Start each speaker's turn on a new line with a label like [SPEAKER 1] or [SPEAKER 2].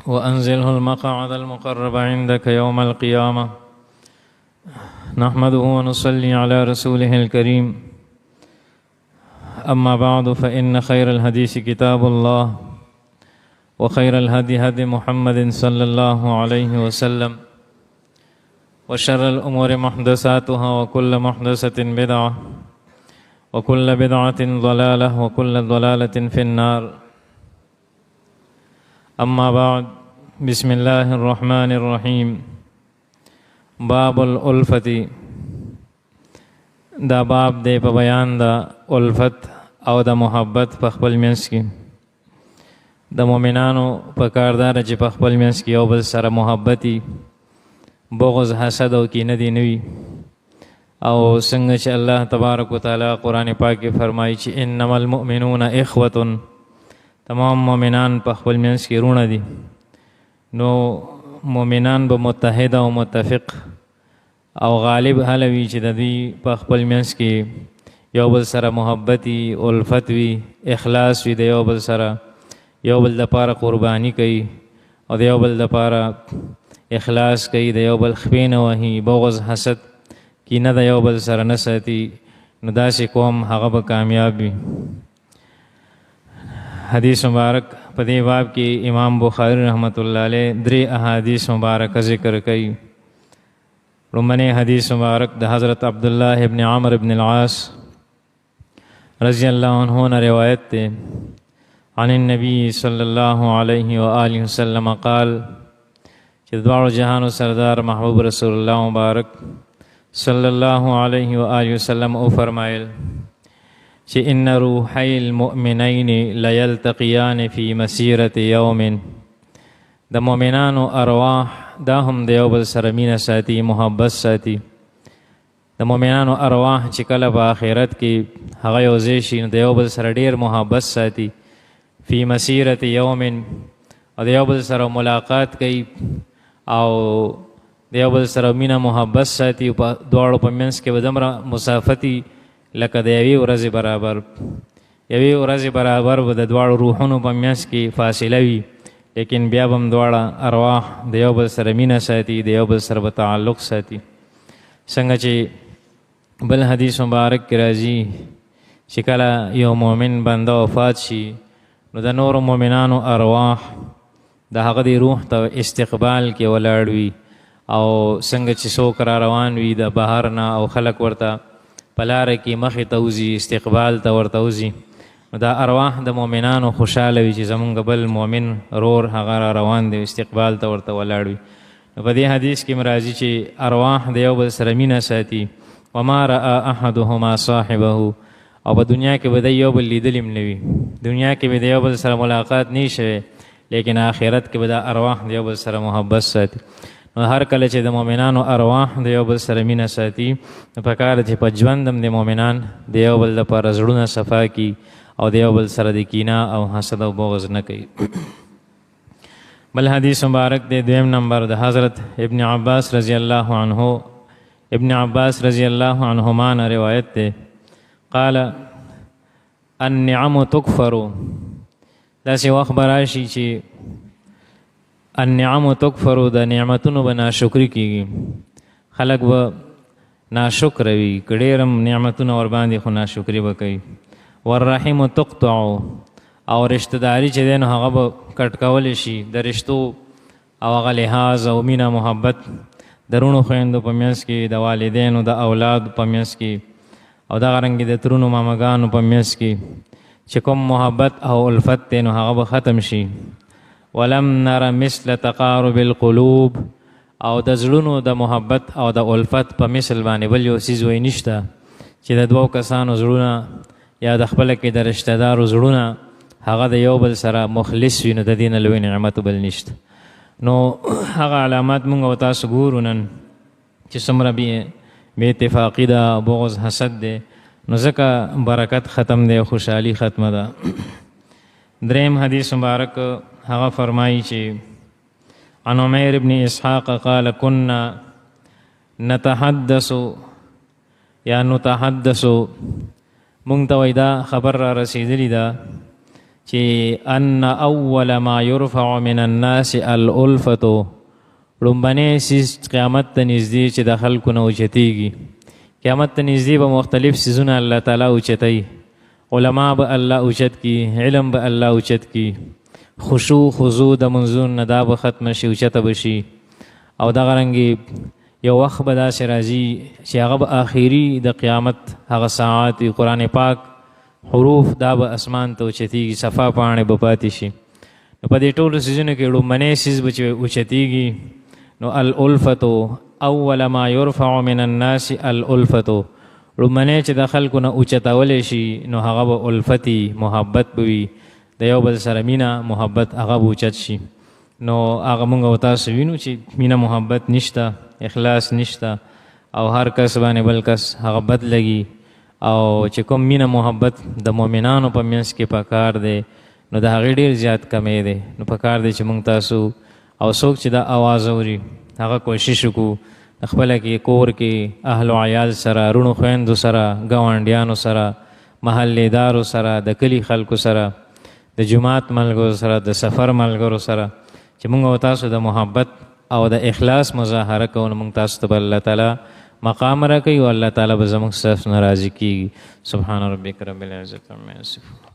[SPEAKER 1] وأنزله المقعد المقرب عندك يوم القيامة. نحمده ونصلي على رسوله الكريم. أما بعد فإن خير الحديث كتاب الله وخير الهدي هدي محمد صلى الله عليه وسلم وشر الأمور محدثاتها وكل محدثة بدعة وكل بدعة ضلالة وكل ضلالة في النار. أما بعد، بسم الله الرحمن الرحيم. باب الألفة. دا باب دے په بیان دا الفت او د محبت په خپل منځ کې. د مؤمنانو په کار دا چې په خپل منځ کې یو بل سره محبتي، بغض، حسد او کینه دي نه وي. او څنګه چې الله تبارک وتعالی قرآن پاک کې فرمایي چې انما المؤمنون اخوة، تمام مؤمنان په خپل منځ کې رونه دي. نو مؤمنان به متحد او متفق او غالب هله وي چې د دوی په خپل منځ کې یو بل سره محبتي، الفت وي، اخلاص وي، د یو بل سره یو بل دپاره قرباني کوي او د یو بل دپاره اخلاص کوي، د یو بل خپې نه وهي، بغض، حسد، کینه د یو بل سره نه ساتي. نو داسې قوم هغه به کامیاب وي. حدیث مبارک په دې باب کې امام بخاری رحمت الله علیه 3 احادیث مبارکه ذکر کوي. لومړنی حدیث مبارک د حضرت عبدالله ابن عمرو ابن العاص رضی الله عنه نه روایت ده. عن النبي صلی الله علیه و آله وسلم قال، چې دواړو جهانو سردار محبوب رسول الله مبارک صلی الله علیه و آله وسلم او فرمایل چې ان روحي المؤمنین لیلتقیان فی مسیرة یوم. د مؤمنانو ارواح دا هم د یو بل سره مینه ساتي، محبت ساتي. د مؤمنانو ارواح چې کله په آخرت کې هغه یو ځای شي نو د یو بل سره ډېر محبت ساتي. فی مسیرة یوم، او د یو بل سره ملاقات کوي او د یو بل سره مینه محبت ساتي. په دواړو په منځ کې به دومره مسافت لکه د یوې ورځې برابر. یوې ورځې برابر به د دواړو روحونو په منځ کې فاصله وي، لیکن بیا به هم دواړه ارواح د یو بل سره مینه ساتي، د یو بل سره به تعلق ساتي. څنګه چې بل حدیث مبارک کې راځي چې کله یو مؤمن بنده وفات شي نو د نورو مؤمنانو ارواح د هغه د روح ته استقبال کې ولاړ وي. او څنګه چې څوک را روان وي د بهر نه او خلک ورته په لاره کې مخې ته وځي، استقبال ته ورته وځي، نو دا ارواح د مؤمنانو خوشحاله وي چې زمونږ بل مؤمن رور هغه را روان دی، استقبال ته ورته ولاړ وي. نو په دې حدیث کې راځي چې ارواح د یو بل سره مینه ساتي. وما رأى احدهما صاحبه، او په دنیا کې به د یو بل لیدلی هم نه وي، دنیا کې به د یو بل سره ملاقات نه شوی، لیکن آخرت کې به دا ارواح د یو بل سره محبت ساتي. نو هر کله چې د مؤمنانو ارواح د یو بل سره مینه ساتي نو پکار چې په ژوند هم د مؤمنان د یو بل لپاره زړونه صفا کي او د یو بل سره د کینه او حسد او بغض نه کوي. بل حدیث مبارک دی 2 نمبر د حضرت ابن عباس رضی الله عنه، ابن عباس رضی الله عنهما نه روایت ده. قال النعم تکفر. داسې وخت به راشي چې النعم تکفر، د نعمتونو به ناشکري کېږي. خلک به ناشکره وي، که ډېر هم نعمتونه ورباندې خو ناشکري به کوي. والرحم تقطع، او رشتهداري چې دی نو هغه به کټ کولی شي. د رشتو او هغه لحاظ او مینه محبت د رونو خویندو په منځ کې، د والدینو د اولاد په منځ کې، او دغه رنګې د ترونو مامګانو په منځ کې چې کوم محبت او الفت دی نو هغه به ختم شي. ولم نر مثل تقارب القلوب، او د زړونو د محبت او د الفت په مثل باندې بل یو څیز وی نشته چې د دوو کسانو زړونه یا د خپله کې د رشته دارو زړونه هغه د یو بل سره مخلص وي، نو د دې نه لوی نعمت بل نشته. نو هغه علامات مونږ او تاسو ګورو نن چې څومره بې اتفاقي ده، بغض، حسد دی، نو ځکه برکت ختم دی، خوشحالي ختمه ده. دریم حدیث مبارک هغه فرمایي چې عن عمیر ابن اسحاق قال كنا نتحدث یا نتحدث، مونږ ته وایي دا خبر را رسېدلی ده چې ان اول ما يرفع من الناس الالفه لومبنی سیز قیامت ته نږدې چې د خلکو نه اوچتیږي. قیامت ته نږدې به مختلف سیزونه الله تعالی اوچتوي. علما به الله اوچت کی، علم به الله اوچت کی، خشوع خضوع د منځونو نه دا به ختم شي، اوچته به شي. او دغه رنګې یو وخت به داسې راځي چې هغه به آخري د قیامت هغه ساعات قرآن پاک حروف دا به اسمان ته اوچتیږي، صفا پاڼې به پاتې شي. نو په دې ټولو سیزونو کې لومبنی سیز به چې اوچتیږي نو الالفتو اول ما يرفع من الناس الالفتو لومبنی چې د خلکو نه اوچتولی شي نو هغه به الفتی محبت به وي، د یو بل سره مینه محبت هغه به اوچت شي. نو هغه مونږ او تاسو وینو چې مینه محبت نشته، اخلاص نشته او هر کس باندې بل کس هغه بد لګي. او چې کوم مینه محبت د مؤمنانو په منځ کې پکار دی نو د هغې ډېر زیات کمی دی. نو پکار دی چې مونږ تاسو او څوک چې دا آواز اوري هغه کوشش وکړو خپله کې کور کې اهل و عیال سره، رونو خویندو سره، ګاونډیانو سره، محلېدارو سره، د کلي خلکو سره، د جماعت ملګرو سره، د سفر ملګرو سره چې مونږ او تاسو د محبت او د اخلاص مظاهره کوو نو مونږ تاسو ته به الله تعالی مقام راکوي او الله تعالی به زموږ ستاسو نه راضي کېږي. سبحان ربک رب العزة عما یصفون.